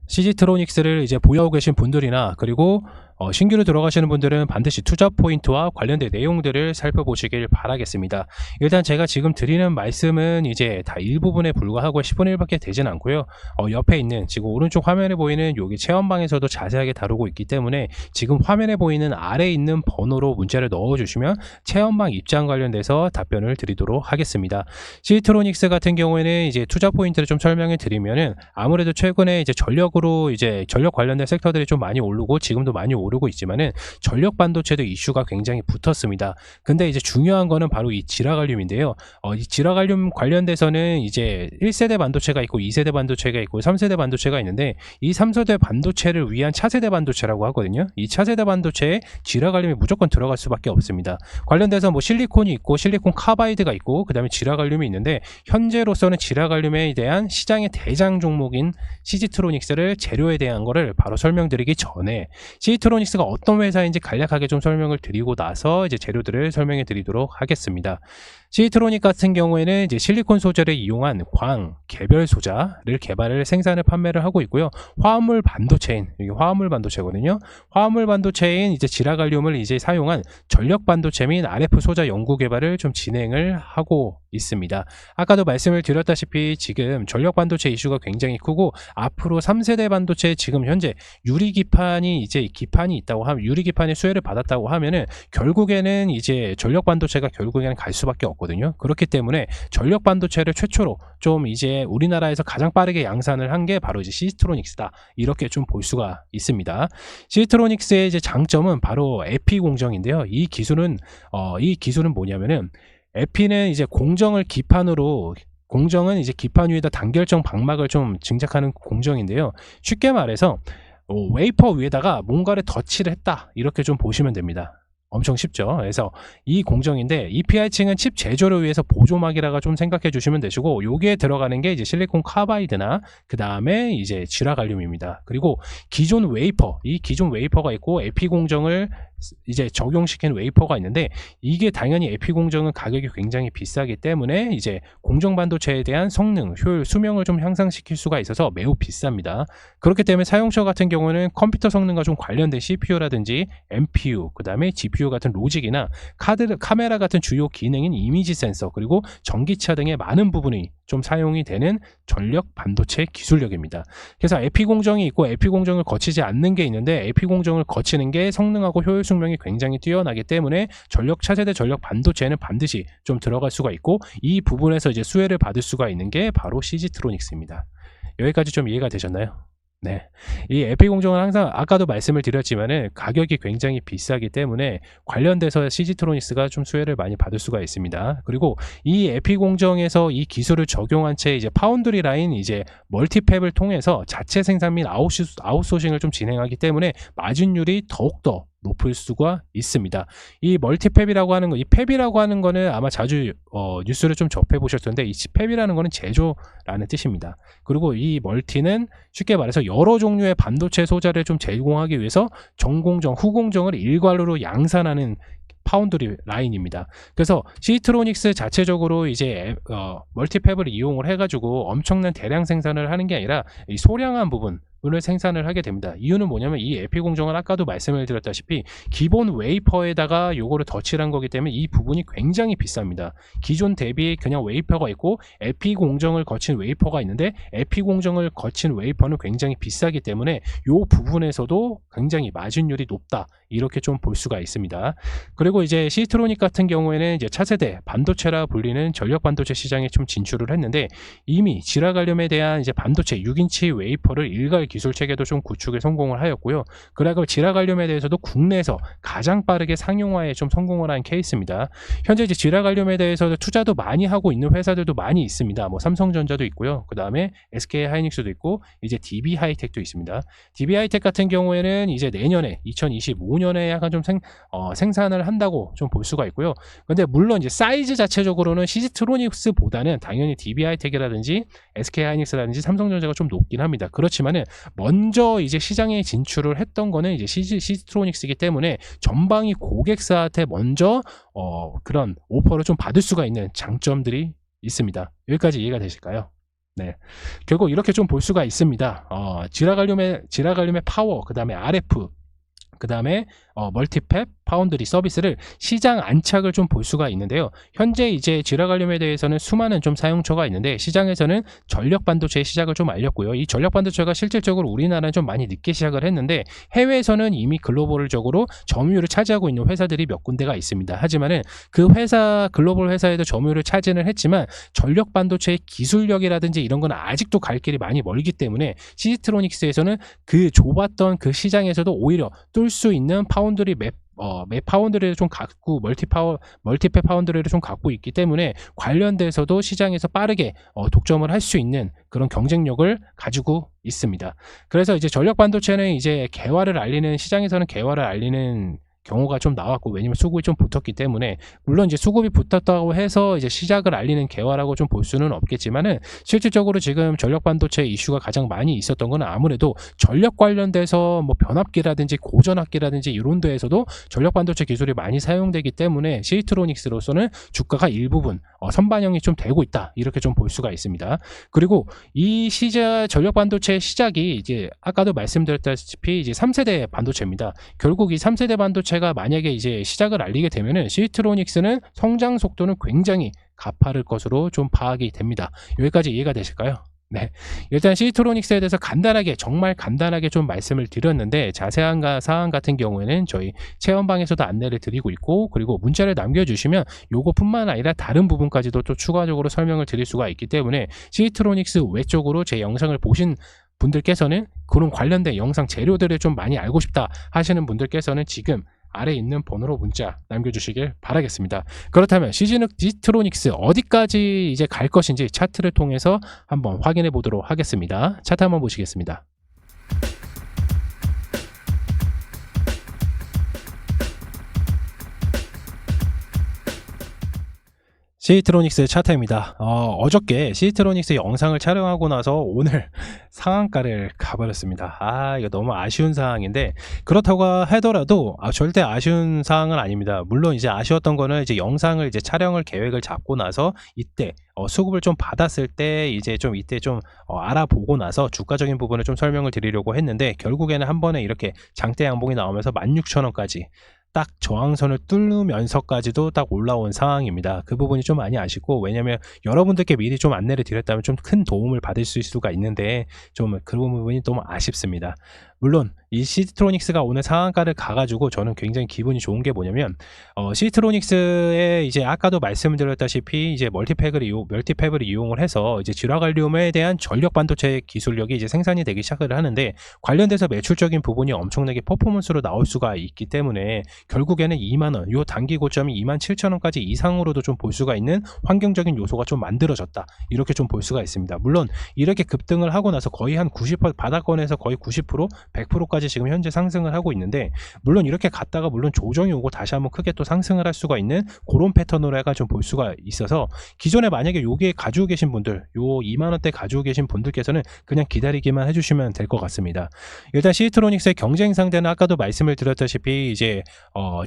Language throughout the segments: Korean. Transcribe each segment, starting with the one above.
시지트로닉스를 이제 보유하고 계신 분들이나 그리고 신규로 들어가시는 분들은 반드시 투자 포인트와 관련된 내용들을 살펴보시길 바라겠습니다. 일단 제가 지금 드리는 말씀은 이제 다 일부분에 불과하고 10분의 1밖에 되진 않고요. 옆에 있는 지금 오른쪽 화면에 보이는 여기 체험방에서도 자세하게 다루고 있기 때문에 지금 화면에 보이는 아래에 있는 번호로 문자를 넣어주시면 체험방 입장 관련돼서 답변을 드리도록 하겠습니다. 시지트로닉스 같은 경우에는 이제 투자 포인트를 좀 설명해 드리면은 아무래도 최근에 이제 전력으로 이제 전력 관련된 섹터들이 좀 많이 오르고 지금도 많이 오르고 있지만은 전력 반도체도 이슈가 굉장히 붙었습니다. 근데 이제 중요한 거는 바로 이 지라갈륨인데요. 이 지라갈륨 관련돼서는 이제 1세대 반도체가 있고 2세대 반도체가 있고 3세대 반도체가 있는데 이 3세대 반도체를 위한 차세대 반도체라고 하거든요. 이 차세대 반도체에 지라갈륨이 무조건 들어갈 수밖에 없습니다. 관련돼서 뭐 실리콘이 있고 실리콘 카바이드가 있고 그 다음에 지라갈륨이 있는데 현재로서는 지라갈륨에 대한 시장의 대장 종목인 시지트로닉스를 재료에 대한 거를 바로 설명드리기 전에 시지트로닉스가 어떤 회사인지 간략하게 좀 설명을 드리고 나서 이제 재료들을 설명해 드리도록 하겠습니다. 시지트로닉 같은 경우에는 이제 실리콘 소재를 이용한 광, 개별 소자를 개발을 생산을 판매를 하고 있고요. 화합물 반도체인, 이게 화합물 반도체거든요. 화합물 반도체인 이제 지라갈륨을 이제 사용한 전력 반도체 및 RF 소자 연구 개발을 좀 진행을 하고 있습니다. 아까도 말씀을 드렸다시피 지금 전력 반도체 이슈가 굉장히 크고 앞으로 3세대 반도체 지금 현재 유리 기판이 이제 기판이 있다고 하면 유리 기판의 수혜를 받았다고 하면은 결국에는 이제 전력 반도체가 결국에는 갈 수밖에 없거든요. 그렇기 때문에 전력 반도체를 최초로 좀 이제 우리나라에서 가장 빠르게 양산을 한 게 바로 이제 시지트로닉스다. 이렇게 좀 볼 수가 있습니다. 시지트로닉스의 이제 장점은 바로 에피 공정인데요. 이 기술은 뭐냐면은 에피는 이제 공정은 이제 기판 위에다 단결정 방막을 좀 증작하는 공정인데요. 쉽게 말해서 웨이퍼 위에다가 뭔가를 덧칠을 했다 이렇게 좀 보시면 됩니다. 엄청 쉽죠. 그래서 이 공정인데 EPI층은 칩 제조를 위해서 보조막이라고 좀 생각해 주시면 되시고 여기에 들어가는 게 이제 실리콘 카바이드나 그 다음에 이제 지라갈륨입니다. 그리고 기존 웨이퍼가 있고 에피 공정을 이제 적용시킨 웨이퍼가 있는데 이게 당연히 에피 공정은 가격이 굉장히 비싸기 때문에 이제 공정 반도체에 대한 성능, 효율, 수명을 좀 향상시킬 수가 있어서 매우 비쌉니다. 그렇기 때문에 사용처 같은 경우는 컴퓨터 성능과 좀 관련된 CPU라든지 MPU, 그 다음에 GPU 같은 로직이나 카메라 같은 주요 기능인 이미지 센서, 그리고 전기차 등의 많은 부분이 좀 사용이 되는 전력 반도체 기술력입니다. 그래서 에피 공정이 있고 에피 공정을 거치지 않는 게 있는데 에피 공정을 거치는 게 성능하고 효율 숙명이 굉장히 뛰어나기 때문에 전력 차세대 전력 반도체에는 반드시 좀 들어갈 수가 있고 이 부분에서 이제 수혜를 받을 수가 있는 게 바로 시지트로닉스입니다. 여기까지 좀 이해가 되셨나요? 네. 이 에피 공정은 항상 아까도 말씀을 드렸지만은 가격이 굉장히 비싸기 때문에 관련돼서 시지트로닉스가 좀 수혜를 많이 받을 수가 있습니다. 그리고 이 에피 공정에서 이 기술을 적용한 채 이제 파운드리 라인 이제 멀티팹을 통해서 자체 생산 및 아웃소싱을 좀 진행하기 때문에 마진율이 더욱더 높을 수가 있습니다. 이 멀티팹이라고 하는 거, 이 팹이라고 하는 거는 아마 자주 뉴스를 좀 접해 보셨을 텐데 이 팹이라는 거는 제조라는 뜻입니다. 그리고 이 멀티는 쉽게 말해서 여러 종류의 반도체 소자를 좀 제공하기 위해서 전공정, 후공정을 일괄로 양산하는 파운드리 라인입니다. 그래서 시지트로닉스 자체적으로 이제 멀티팹을 이용을 해가지고 엄청난 대량 생산을 하는 게 아니라 이 소량한 부분을 생산을 하게 됩니다. 이유는 뭐냐면 이 에피 공정은 아까도 말씀을 드렸다시피 기본 웨이퍼에다가 요거를 덧칠한 거기 때문에 이 부분이 굉장히 비쌉니다. 기존 대비 그냥 웨이퍼가 있고 에피 공정을 거친 웨이퍼가 있는데 에피 공정을 거친 웨이퍼는 굉장히 비싸기 때문에 요 부분에서도 굉장히 마진율이 높다 이렇게 좀 볼 수가 있습니다. 그리고 이제 시지트로닉 같은 경우에는 이제 차세대 반도체라 불리는 전력 반도체 시장에 좀 진출을 했는데 이미 지라갈륨에 대한 이제 반도체 6인치 웨이퍼를 일괄 기술 체계도 좀 구축에 성공을 하였고요. 그리고 지라갈륨에 대해서도 국내에서 가장 빠르게 상용화에 좀 성공을 한 케이스입니다. 현재 이제 지라갈륨에 대해서 투자도 많이 하고 있는 회사들도 많이 있습니다. 뭐 삼성전자도 있고요. 그 다음에 SK 하이닉스도 있고 이제 DB 하이텍도 있습니다. DB 하이텍 같은 경우에는 이제 내년에 2025년에 약간 좀 생산을 한다고 좀 볼 수가 있고요. 근데 물론 이제 사이즈 자체적으로는 시지트로닉스보다는 당연히 DB 하이텍이라든지 SK 하이닉스라든지 삼성전자가 좀 높긴 합니다. 그렇지만은 먼저 이제 시장에 진출을 했던 거는 이제 시지트로닉스이기 때문에 전방위 고객사한테 먼저 그런 오퍼를 좀 받을 수가 있는 장점들이 있습니다. 여기까지 이해가 되실까요? 네. 결국 이렇게 좀 볼 수가 있습니다. 지라갈륨의 파워, 그 다음에 RF, 그 다음에 멀티팹 파운드리 서비스를 시장 안착을 좀 볼 수가 있는데요. 현재 이제 지라갈륨에 대해서는 수많은 좀 사용처가 있는데 시장에서는 전력 반도체의 시작을 좀 알렸고요. 이 전력 반도체가 실질적으로 우리나라는 좀 많이 늦게 시작을 했는데 해외에서는 이미 글로벌적으로 점유율을 차지하고 있는 회사들이 몇 군데가 있습니다. 하지만은 그 회사 글로벌 회사에도 점유율을 차지는 했지만 전력 반도체의 기술력이라든지 이런 건 아직도 갈 길이 많이 멀기 때문에 시지트로닉스에서는 그 좁았던 그 시장에서도 오히려 뚫을 수 있는 파운드리 맵 파운드리를 좀 갖고 멀티팹 파운드리를 좀 갖고 있기 때문에 관련돼서도 시장에서 빠르게 독점을 할 수 있는 그런 경쟁력을 가지고 있습니다. 그래서 이제 전력 반도체는 이제 시장에서는 개화를 알리는 경우가 좀 나왔고, 왜냐면 수급이 좀 붙었기 때문에, 물론 이제 수급이 붙었다고 해서 이제 시작을 알리는 개화라고 좀 볼 수는 없겠지만은 실질적으로 지금 전력 반도체 이슈가 가장 많이 있었던 건 아무래도 전력 관련돼서 뭐 변압기라든지 고전압기라든지 이런 데에서도 전력 반도체 기술이 많이 사용되기 때문에 시지트로닉스로서는 주가가 일부분 선반영이 좀 되고 있다, 이렇게 좀 볼 수가 있습니다. 그리고 이 전력 반도체의 시작이 이제 아까도 말씀드렸다시피 이제 3세대 반도체입니다. 결국 이 3세대 반도체가 만약에 이제 시작을 알리게 되면은 시지트로닉스는 성장 속도는 굉장히 가파를 것으로 좀 파악이 됩니다. 여기까지 이해가 되실까요? 네. 일단 시지트로닉스에 대해서 정말 간단하게 좀 말씀을 드렸는데, 자세한 사항 같은 경우에는 저희 체험방에서도 안내를 드리고 있고, 그리고 문자를 남겨주시면 요거뿐만 아니라 다른 부분까지도 또 추가적으로 설명을 드릴 수가 있기 때문에 시지트로닉스 외적으로 제 영상을 보신 분들께서는 그런 관련된 영상 재료들을 좀 많이 알고 싶다 하시는 분들께서는 지금 아래 있는 번호로 문자 남겨주시길 바라겠습니다. 그렇다면 시지트로닉스 어디까지 이제 갈 것인지 차트를 통해서 한번 확인해 보도록 하겠습니다. 차트 한번 보시겠습니다. 시지트로닉스 차트입니다. 어저께 시지트로닉스 영상을 촬영하고 나서 오늘 상한가를 가버렸습니다. 이거 너무 아쉬운 상황인데, 그렇다고 하더라도 절대 아쉬운 상황은 아닙니다. 물론 이제 아쉬웠던 거는 이제 영상을 이제 촬영을 계획을 잡고 나서 이때 수급을 좀 받았을 때 이제 좀 이때 좀 알아보고 나서 주가적인 부분을 좀 설명을 드리려고 했는데, 결국에는 한 번에 이렇게 장대 양봉이 나오면서 16,000원까지 딱 저항선을 뚫으면서까지도 딱 올라온 상황입니다. 그 부분이 좀 많이 아쉽고, 왜냐면 여러분들께 미리 좀 안내를 드렸다면 좀 큰 도움을 받을 수가 있는데 좀 그런 부분이 너무 아쉽습니다. 물론 이 시지트로닉스가 오늘 상한가를 가가지고 저는 굉장히 기분이 좋은 게 뭐냐면, 시지트로닉스에 이제 아까도 말씀드렸다시피 이제 멀티팹을 이용을 해서 이제 지라갈륨에 대한 전력 반도체 기술력이 이제 생산이 되기 시작을 하는데, 관련돼서 매출적인 부분이 엄청나게 퍼포먼스로 나올 수가 있기 때문에 결국에는 2만원, 요 단기 고점이 27,000원까지 이상으로도 좀 볼 수가 있는 환경적인 요소가 좀 만들어졌다, 이렇게 좀 볼 수가 있습니다. 물론 이렇게 급등을 하고 나서 거의 한 90% 바닥권에서 거의 90% 100%까지 지금 현재 상승을 하고 있는데, 물론 이렇게 갔다가 물론 조정이 오고 다시 한번 크게 또 상승을 할 수가 있는 그런 패턴으로 해가 좀 볼 수가 있어서, 기존에 만약에 요게 가지고 계신 분들, 요 2만원대 가지고 계신 분들께서는 그냥 기다리기만 해주시면 될 것 같습니다. 일단 시지트로닉스의 경쟁 상대는 아까도 말씀을 드렸다시피 이제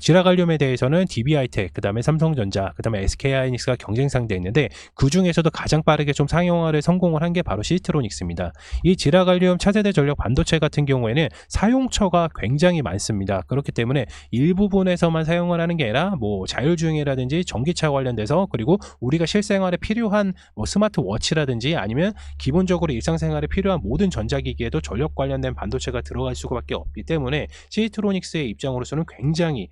지라갈륨에 대해서는 DB하이텍, 그 다음에 삼성전자, 그 다음에 SK하이닉스가 경쟁 상대 있는데, 그 중에서도 가장 빠르게 좀 상용화를 성공을 한 게 바로 시지트로닉스입니다. 이 지라갈륨 차세대 전력 반도체 같은 경우에는 사용처가 굉장히 많습니다. 그렇기 때문에 일부분에서만 사용을 하는 게 아니라 뭐 자율주행이라든지 전기차 관련돼서, 그리고 우리가 실생활에 필요한 뭐 스마트워치라든지 아니면 기본적으로 일상생활에 필요한 모든 전자기기에도 전력 관련된 반도체가 들어갈 수밖에 없기 때문에 시지트로닉스의 입장으로서는 굉장히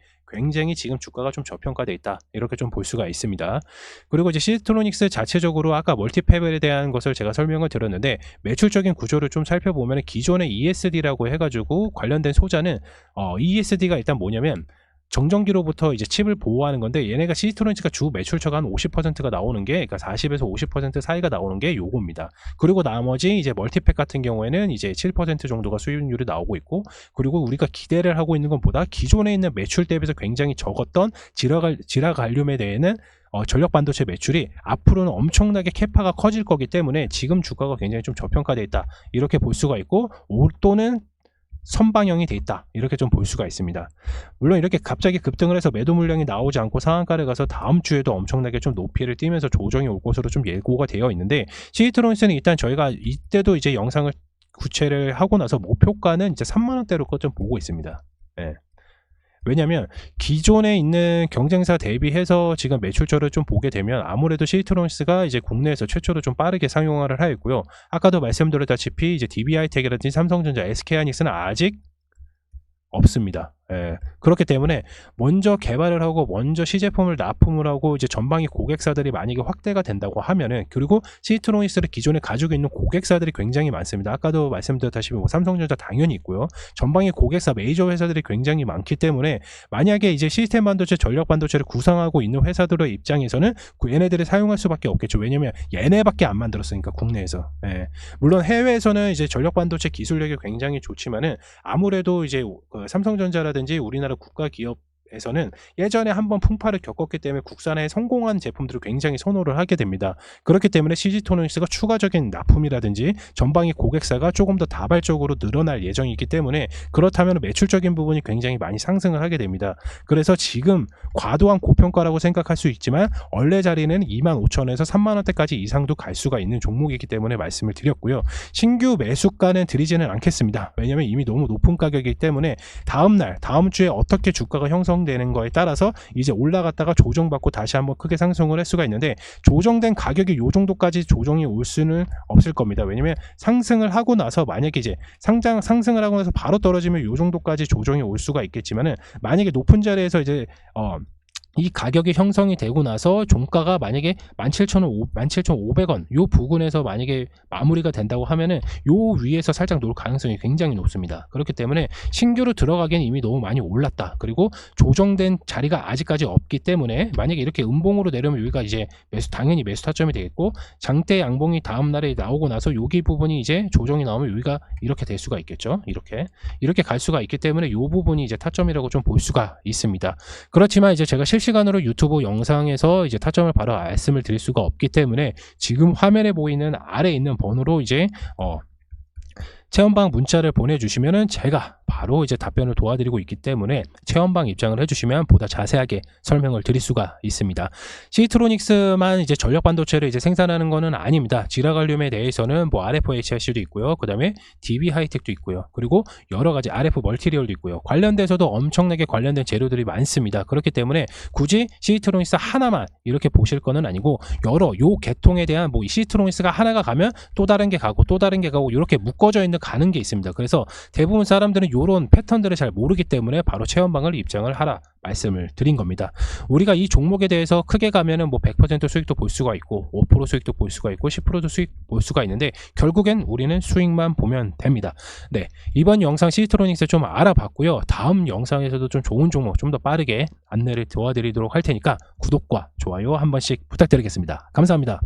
지금 주가가 좀 저평가되어 있다, 이렇게 좀 볼 수가 있습니다. 그리고 이제 시지트로닉스 자체적으로 아까 멀티팹에 대한 것을 제가 설명을 드렸는데, 매출적인 구조를 좀 살펴보면 기존의 ESD라고 해가지고 관련된 소자는 ESD가 일단 뭐냐면 정전기로부터 이제 칩을 보호하는 건데, 얘네가 시지트로닉스가 주 매출처가 한 50%가 나오는 게, 그러니까 40에서 50% 사이가 나오는 게 요겁니다. 그리고 나머지 이제 멀티팹 같은 경우에는 이제 7% 정도가 수익률이 나오고 있고, 그리고 우리가 기대를 하고 있는 것보다 기존에 있는 매출 대비해서 굉장히 적었던 지라갈륨에 대해는 전력 반도체 매출이 앞으로는 엄청나게 캐파가 커질 거기 때문에 지금 주가가 굉장히 좀 저평가되어 있다, 이렇게 볼 수가 있고, 또는 선방형이 돼 있다, 이렇게 좀 볼 수가 있습니다. 물론 이렇게 갑자기 급등을 해서 매도 물량이 나오지 않고 상한가를 가서 다음 주에도 엄청나게 좀 높이를 띄면서 조정이 올 것으로 좀 예고가 되어 있는데, 시티트론스는 일단 저희가 이때도 이제 영상을 구체를 하고 나서 목표가는 이제 3만원대로 좀 보고 있습니다. 예. 왜냐면 기존에 있는 경쟁사 대비해서 지금 매출처를 좀 보게 되면 아무래도 시티트론스가 이제 국내에서 최초로 좀 빠르게 상용화를 하였고요. 아까도 말씀드렸다시피 이제 DB하이텍이라든지 삼성전자, SK하이닉스는 아직 없습니다. 예. 그렇기 때문에 먼저 개발을 하고 먼저 시제품을 납품을 하고 이제 전방위 고객사들이 만약에 확대가 된다고 하면은, 그리고 시티트론스를 기존에 가지고 있는 고객사들이 굉장히 많습니다. 아까도 말씀드렸다시피 뭐 삼성전자 당연히 있고요. 전방위 고객사 메이저 회사들이 굉장히 많기 때문에 만약에 이제 시스템 반도체, 전력 반도체를 구상하고 있는 회사들의 입장에서는 얘네들을 사용할 수밖에 없겠죠. 왜냐면 얘네밖에 안 만들었으니까 국내에서. 예. 물론 해외에서는 이제 전력 반도체 기술력이 굉장히 좋지만은 아무래도 이제 삼성전자라든지 우리나라 국가 기업에서는 예전에 한번 풍파를 겪었기 때문에 국산에 성공한 제품들을 굉장히 선호를 하게 됩니다. 그렇기 때문에 시티트론스가 추가적인 납품이라든지 전방위 고객사가 조금 더 다발적으로 늘어날 예정이기 때문에, 그렇다면 매출적인 부분이 굉장히 많이 상승을 하게 됩니다. 그래서 지금 과도한 고평가라고 생각할 수 있지만 원래 자리는 25,000원에서 3만원대까지 이상도 갈 수가 있는 종목이기 때문에 말씀을 드렸고요. 신규 매수가는 드리지는 않겠습니다. 왜냐면 이미 너무 높은 가격이기 때문에 다음날, 다음 주에 어떻게 주가가 형성되는 거에 따라서 이제 올라갔다가 조정받고 다시 한번 크게 상승을 할 수가 있는데, 조정된 가격이 요 정도까지 조정이 올 수는 없을 겁니다. 왜냐면 상승을 하고 나서 만약에 이제 상승을 하고 나서 바로 떨어지면 요 정도까지 조정이 올 수가 있겠지만은, 만약에 높은 자리에서 이제 이 가격이 형성이 되고 나서 종가가 만약에 17,500원 요 부근에서 만약에 마무리가 된다고 하면은 요 위에서 살짝 놓을 가능성이 굉장히 높습니다. 그렇기 때문에 신규로 들어가기엔 이미 너무 많이 올랐다. 그리고 조정된 자리가 아직까지 없기 때문에 만약에 이렇게 음봉으로 내려면 여기가 이제 당연히 매수 타점이 되겠고, 장대 양봉이 다음 날에 나오고 나서 여기 부분이 이제 조정이 나오면 여기가 이렇게 될 수가 있겠죠. 이렇게 갈 수가 있기 때문에 요 부분이 이제 타점이라고 좀 볼 수가 있습니다. 그렇지만 이제 제가 실시간으로 유튜브 영상에서 이제 타점을 바로 말씀을 드릴 수가 없기 때문에 지금 화면에 보이는 아래에 있는 번호로 이제 체험방 문자를 보내주시면은 제가 바로 이제 답변을 도와드리고 있기 때문에 체험방 입장을 해주시면 보다 자세하게 설명을 드릴 수가 있습니다. 시티트로닉스만 이제 전력 반도체를 이제 생산하는 거는 아닙니다. 지라갈륨에 대해서는 뭐 RFHIC도 있고요. 그 다음에 DB하이텍도 있고요. 그리고 여러 가지 RF 멀티리얼도 있고요. 관련돼서도 엄청나게 관련된 재료들이 많습니다. 그렇기 때문에 굳이 시티트로닉스 하나만 이렇게 보실 거는 아니고, 여러 요 계통에 대한 뭐 시티트로닉스가 하나가 가면 또 다른 게 가고 또 다른 게 가고 이렇게 묶어져 있는 가는 게 있습니다. 그래서 대부분 사람들은 이런 패턴들을 잘 모르기 때문에 바로 체험방을 입장을 하라 말씀을 드린 겁니다. 우리가 이 종목에 대해서 크게 가면은 뭐 100% 수익도 볼 수가 있고 5% 수익도 볼 수가 있고 10%도 수익 볼 수가 있는데, 결국엔 우리는 수익만 보면 됩니다. 네, 이번 영상 시티트로닉스 좀 알아봤고요. 다음 영상에서도 좀 좋은 종목 좀 더 빠르게 안내를 도와드리도록 할 테니까 구독과 좋아요 한 번씩 부탁드리겠습니다. 감사합니다.